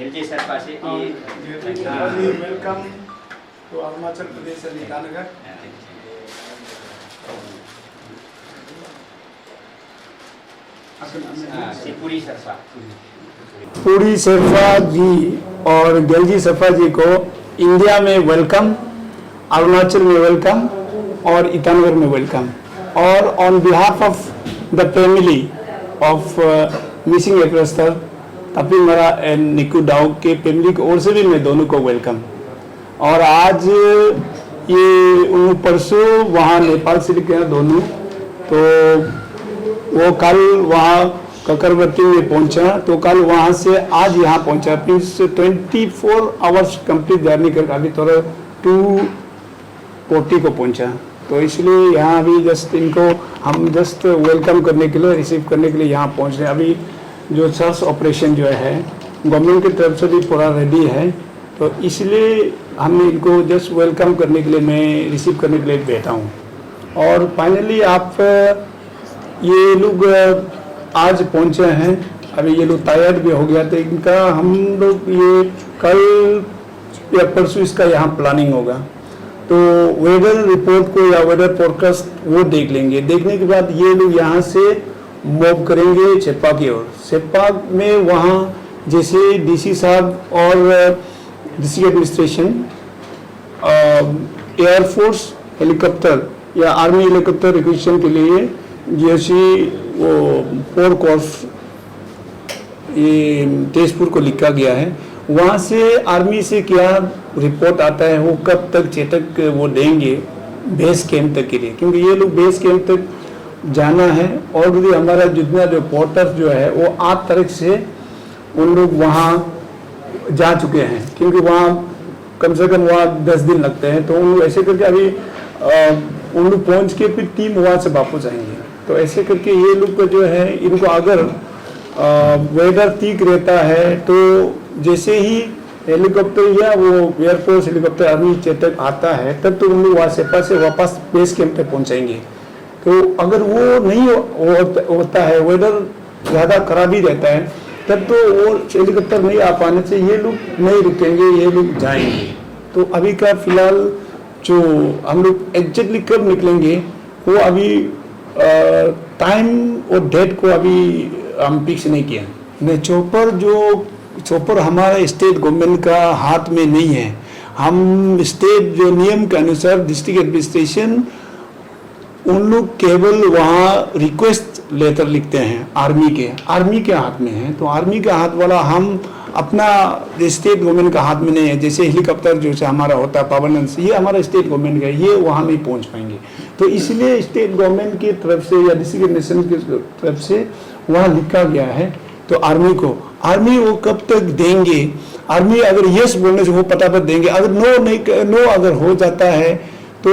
LG sir પાસે welcome to Arunachal Pradesh અને ઈટાનગર. पूरी सरफा पूरी शेरपा जी और गलजी शेरपा जी को इंडिया में वेलकम, अरुणाचल में वेलकम और ईटानगर में वेलकम. और on behalf of the family of missing aircraft Tapi Mara and निकू डाउ के फैमिली की ओर से भी मैं दोनों को वेलकम. और आज ये उन परसों वहाँ नेपाल से गए दोनों, तो वो कल वहाँ ककरवती में पहुंचा, तो कल वहाँ से आज यहाँ पहुंचा. प्लीज 24 आवर्स कंप्लीट जर्नी करके अभी थोड़ा 240 को पहुंचा. तो इसलिए यहाँ अभी जस्ट इनको हम जस्ट वेलकम करने के लिए, रिसीव करने के लिए यहाँ पहुँच रहे हैं. अभी जो सर्च ऑपरेशन जो है गवर्नमेंट की तरफ से भी पूरा रेडी है, तो इसलिए हम इनको जस्ट वेलकम करने के लिए, मैं रिसीव करने के लिए बैठा हूँ. और फाइनली आप ये लोग आज पहुंचे हैं. अभी ये लोग टायर्ड भी हो गया, तो इनका हम लोग ये कल या परसों इसका यहाँ प्लानिंग होगा. तो वेदर रिपोर्ट को या वेदर फोरकास्ट वो देख लेंगे. देखने के बाद ये लोग यहाँ से मूव करेंगे सेप्पा की ओर. सेप्पा में वहाँ जैसे डीसी साहब और डिस्ट्रिक्ट एडमिनिस्ट्रेशन, एयरफोर्स हेलीकॉप्टर या आर्मी हेलीकॉप्टर रिक्वेशन के लिए जैसे वो 4 कोर्स ये तेजपुर को लिखा गया है. वहाँ से आर्मी से क्या रिपोर्ट आता है, वो कब तक चेतक वो देंगे बेस कैंप तक के लिए, क्योंकि ये लोग बेस कैंप तक जाना है. ऑलरेडी हमारा जितना जो पोर्टर्स जो है वो 8 तारीख से उन लोग वहाँ जा चुके हैं, क्योंकि वहाँ कम से कम वहाँ 10 दिन लगते हैं. तो उन लोग ऐसे करके अभी उन लोग पहुँच के फिर टीम वहाँ से वापस आएंगे. तो ऐसे करके ये लोग को जो है, इनको अगर वेदर ठीक रहता है तो जैसे ही हेलीकॉप्टर या वो एयरफोर्स हेलीकॉप्टर आर्मी चेतक आता है, तब तो उन लोग वहाँ सेप्पा से वापस बेस कैंप पे पहुँचाएंगे. तो अगर वो नहीं होता है, वेदर ज़्यादा खराब ही रहता है, तब तो वो हेलीकॉप्टर नहीं आ पाने से ये लोग नहीं रुकेंगे, ये लोग जाएंगे. तो अभी का फिलहाल जो हम लोग एग्जैक्टली कब निकलेंगे वो अभी टाइम और डेट को अभी हम फिक्स नहीं किया. नहीं, चोपर हमारा स्टेट गवर्नमेंट का हाथ में नहीं है. हम स्टेट जो नियम के अनुसार डिस्ट्रिक्ट एडमिनिस्ट्रेशन उन लोग केवल वहाँ रिक्वेस्ट लेटर लिखते हैं. आर्मी के हाथ में है. तो आर्मी के हाथ वाला हम अपना स्टेट गवर्नमेंट का हाथ में नहीं है. जैसे हेलीकॉप्टर जो से हमारा होता है पावरनेंस, ये हमारा स्टेट गवर्नमेंट का है, ये वहाँ नहीं पहुँच पाएंगे. तो इसलिए स्टेट गवर्नमेंट की तरफ से या डिस्ट्रिक्ट एडमिनिस्ट्रेशन की तरफ से वहाँ लिखा गया है. तो आर्मी वो कब तक देंगे, आर्मी अगर यस बोलने से वो फटाफट देंगे, अगर नो अगर हो जाता है तो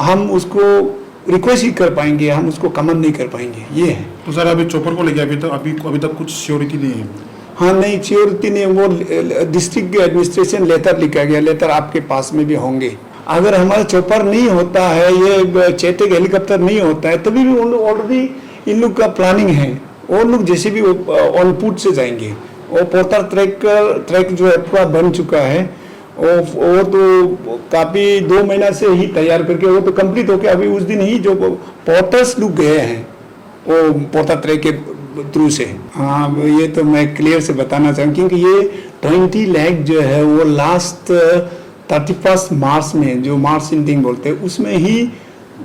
हम उसको रिक्वेस्ट ही कर पाएंगे, हम उसको कमेंट नहीं कर पाएंगे. ये है. तो सर अभी चोपर को लेके अभी तक कुछ श्योरिटी नहीं है. हाँ, नहीं श्योरिटी नहीं. वो डिस्ट्रिक्ट एडमिनिस्ट्रेशन लेटर लिखा गया, लेटर आपके पास में भी होंगे. अगर हमारा चोपर नहीं होता है, ये चेतक हेलीकॉप्टर नहीं होता है, तभी भी ऑलरेडी इन लोग का प्लानिंग है. और लोग जैसे भी ऑन फुट से जाएंगे. वो पोर्टर ट्रैक जो है पूरा बन चुका है. वो तो काफ़ी 2 महीना से ही तैयार करके वो तो कंप्लीट होके अभी उस दिन ही जो पोर्टर्स लोग गए हैं वो पोर्टर ट्रैक के थ्रू से. हाँ, ये तो मैं क्लियर से बताना चाहूँ, क्योंकि ये 20 लाख जो है वो लास्ट 31 मार्च में, जो मार्च एंडिंग बोलते हैं, उसमें ही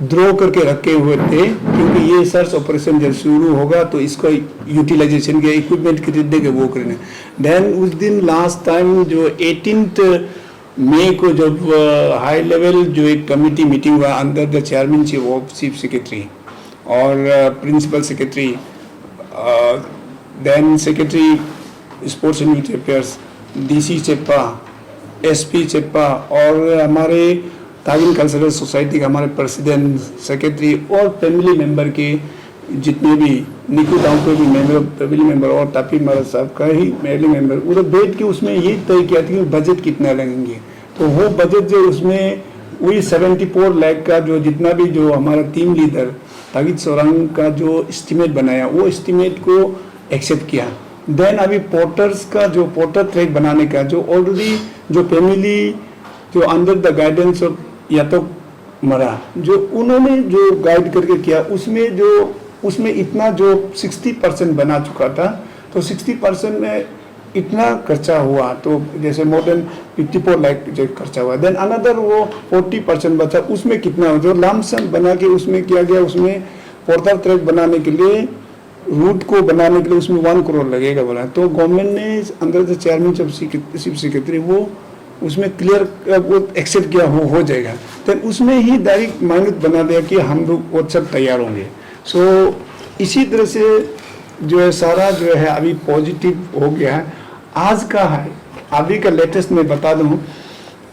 ड्रॉ करके रखे हुए थे. क्योंकि ये सर्च ऑपरेशन जब शुरू होगा तो इसको यूटिलाइजेशन के इक्विपमेंट खरीदने के वो करने. देन उस दिन लास्ट टाइम जो 18 मई को जब हाई लेवल जो एक कमेटी मीटिंग हुआ under the chairmanship of chief secretary और principal secretary, then secretary sports and youth affairs, DC Seppa, SP Seppa और हमारे तागिन कल्चरल सोसाइटी के हमारे प्रेसिडेंट, सेक्रेटरी और फैमिली मेंबर के जितने भी, निकू डाउ के भी मेंबर, फैमिली मेंबर और तापी महाराज साहब का ही फैमिली मेंबर, उधर बैठ के उसमें ये तय किया था कि बजट कितना लगेंगे. तो वो बजट जो उसमें वही 74 लाख का जो जितना भी जो हमारा टीम लीडर तागिद सोरंग का जो एस्टिमेट बनाया, वो एस्टिमेट को एक्सेप्ट किया। देन अभी पोर्टर्स का जो पोर्टर ट्रैक बनाने का जो ऑलरेडी जो फैमिली जो अंडर द गाइडेंस ऑफ यातोक मरा जो उन्होंने जो गाइड करके किया उसमें इतना जो 60% बना चुका था, तो 60% में इतना खर्चा हुआ, तो जैसे मोर देन 54 लाख जो खर्चा हुआ। देन अनदर वो 40% बचा, उसमें कितना जो लमसम बना के उसमें किया गया, उसमें पोर्टर ट्रैक बनाने के लिए रूट को बनाने के लिए उसमें 1 करोड़ लगेगा बोला। तो गवर्नमेंट ने अंदर से चेयरमैन चीफ सेक्रेटरी वो उसमें क्लियर वो एक्सेप्ट किया हो जाएगा। तो उसमें ही डायरेक्ट माइनस बना दिया कि हम लोग वो सब तैयार होंगे। सो इसी तरह से जो है सारा जो है अभी पॉजिटिव हो गया है। आज का है अभी का लेटेस्ट मैं बता दूं,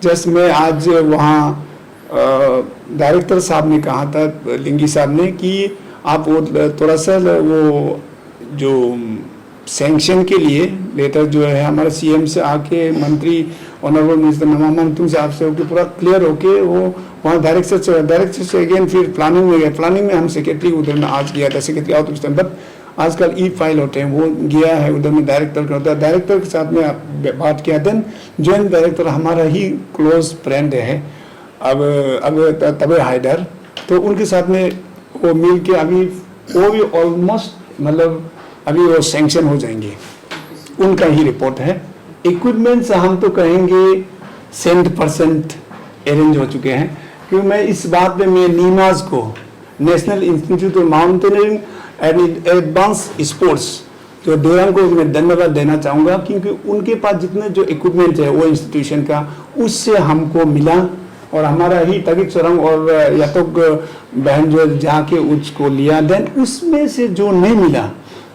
जस्ट मैं आज वहाँ डायरेक्टर साहब ने कहा था लिंगी साहब ने कि आप वो थोड़ा सा वो जो सैंक्शन के लिए लेटर जो है हमारे सीएम से आके मंत्री ऑनरेबल मिनिस्टर नमामन तुम से आपसे होके पूरा क्लियर होके वो वहाँ डायरेक्टर से अगेन फिर प्लानिंग में गए। प्लानिंग में हम सेक्रेटरी उधर में आज गया था, secretary out of time, but आजकल ई फाइल होते हैं वो गया है उधर में डायरेक्टर का होता है, डायरेक्टर के साथ में बात किया। देन जॉइंट डायरेक्टर हमारा ही क्लोज फ्रेंड है अब तबे हायदर, तो उनके साथ में वो मिल के अभी वो भी ऑलमोस्ट मतलब अभी वो सैंक्शन हो जाएंगे, उनका ही रिपोर्ट है। इक्विपमेंट्स हम तो कहेंगे 100% अरेंज हो चुके हैं, क्योंकि मैं इस बात में मैं नीमाज को national institute of mountaineering and advance sports जो डेरान को मैं धन्यवाद देना चाहूँगा, क्योंकि उनके पास जितने जो इक्विपमेंट है वो इंस्टीट्यूशन का उससे हमको मिला, और हमारा ही तगिक सोरंग और यातोक बहन जो जाके उसको लिया। देन उसमें से जो नहीं मिला,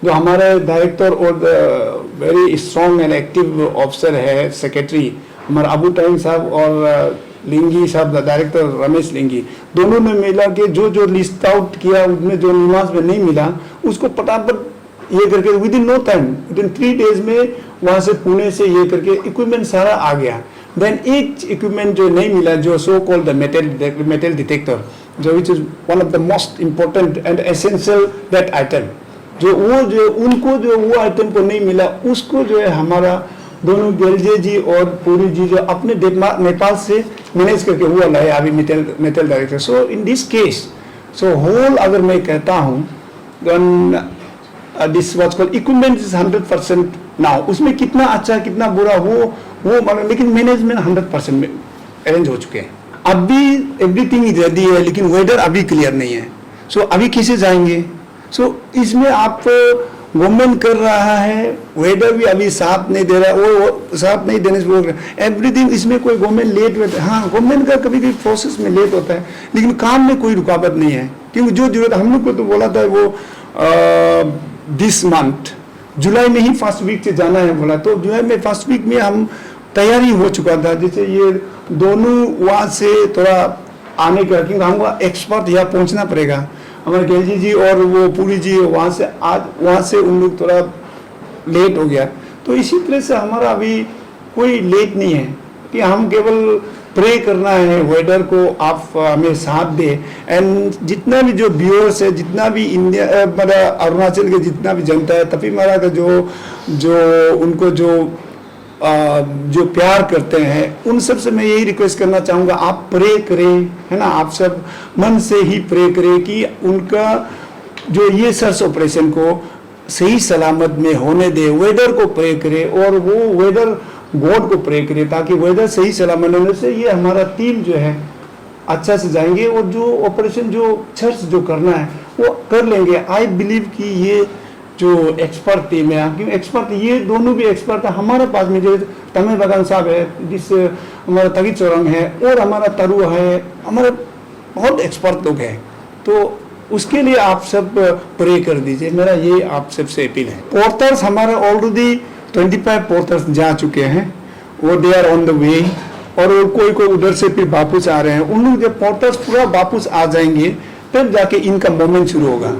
जो हमारे डायरेक्टर और very strong and active officer है सेक्रेटरी हमारा अबू टाइम साहब और लिंगी साहब डायरेक्टर रमेश लिंगी, दोनों ने मिला के जो लिस्ट आउट किया उसमें जो निवास में नहीं मिला उसको फटाफट ये करके within no time within 3 days में वहाँ से पुणे से ये करके इक्विपमेंट सारा आ गया। देन एक इक्विपमेंट जो नहीं मिला जो so called the metal detector जो which is one of the most important and essential that item, जो उनको जो वो आइटम को नहीं मिला उसको जो है हमारा दोनों गेलजे जी और पूरी जी जो अपने नेपाल से मैनेज करके हुआ लाए अभी metal director. So in this case so whole अगर मैं कहता हूँ this was called equipment is 100% now, उसमें कितना अच्छा कितना बुरा वो मतलब, लेकिन मैनेजमेंट 100% में अरेंज हो चुके हैं। अभी एवरीथिंग इज रेडी है, लेकिन वेदर अभी क्लियर नहीं है। सो अभी कैसे जाएंगे? सो इसमें आप गवर्नमेंट कर रहा है, वेदर भी अभी साथ नहीं दे रहा है, वो साथ नहीं देने से एवरीथिंग इसमें कोई गवर्नमेंट लेट, हाँ गवर्नमेंट का कभी कभी प्रोसेस में लेट होता है, लेकिन काम में कोई रुकावट नहीं है, क्योंकि जो जरूरत हम लोग को तो बोला था वो दिस मंथ जुलाई में ही फर्स्ट वीक से जाना है बोला, तो जुलाई में फर्स्ट वीक में हम तैयारी हो चुका था। जैसे ये दोनों वहाँ से थोड़ा आने का, क्योंकि हमको एक्सपर्ट यहाँ पहुँचना पड़ेगा, हमारे केजी जी और वो पूरी जी वहाँ से उन लोग थोड़ा लेट हो गया। तो इसी तरह से हमारा अभी कोई लेट नहीं है कि हम केवल प्रे करना है वेदर को आप हमें साथ दे। एंड जितना भी जो व्यूअर्स है, जितना भी इंडिया मतलब अरुणाचल के जितना भी जनता है, तभी हमारा का जो उनको जो प्यार करते हैं उन सब से मैं यही रिक्वेस्ट करना चाहूँगा, आप प्रे करें, है ना, आप सब मन से ही प्रे करें कि उनका जो ये सर्च ऑपरेशन को सही सलामत में होने दे। वेदर को प्रे करें और वो वेदर गॉड को प्रे करें, ताकि वेदर सही सलामत होने से ये हमारा टीम जो है अच्छा से जाएंगे और जो ऑपरेशन जो सर्च जो करना है वो कर लेंगे। आई बिलीव कि ये जो एक्सपर्ट टीम है, क्योंकि एक्सपर्ट ये दोनों भी एक्सपर्ट है हमारे पास में, जो तमिल बगान साहब है, जिस हमारा तगी चौरंग है और हमारा तरु है, हमारे बहुत एक्सपर्ट लोग हैं। तो उसके लिए आप सब प्रे कर दीजिए, मेरा ये आप सबसे अपील है। पोर्टर्स हमारे ऑलरेडी 25 पोर्टर्स जा चुके हैं, वो they are on the way, और कोई उधर से फिर वापस आ रहे हैं। उन लोग जब पोर्टर्स पूरा वापस आ जाएंगे तब जाके इनका मूवमेंट शुरू होगा।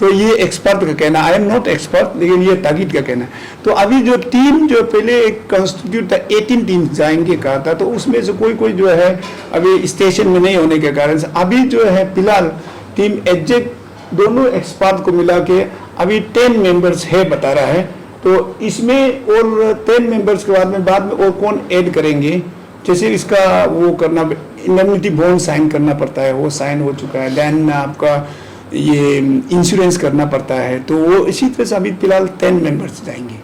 तो ये एक्सपर्ट का कहना, आई एम नॉट एक्सपर्ट, लेकिन ये ताकीद का कहना है। तो अभी जो टीम जो पहले एक कंस्टिट्यूट था 18 टीम जाएंगे कहा था, तो उसमें से कोई जो है अभी स्टेशन में नहीं होने के कारण से अभी जो है फिलहाल टीम एग्जैक्ट दोनों एक्सपर्ट को मिला के अभी 10 मेंबर्स है बता रहा है। तो इसमें और 10 मेंबर्स के बाद में और कौन ऐड करेंगे, जैसे इसका वो करना, इंडemnity बॉन्ड साइन करना पड़ता है, वो साइन हो चुका है। देन आपका ये इंश्योरेंस करना पड़ता है, तो वो इसी तरह से अभी फिलहाल 10 मेंबर्स जाएंगे।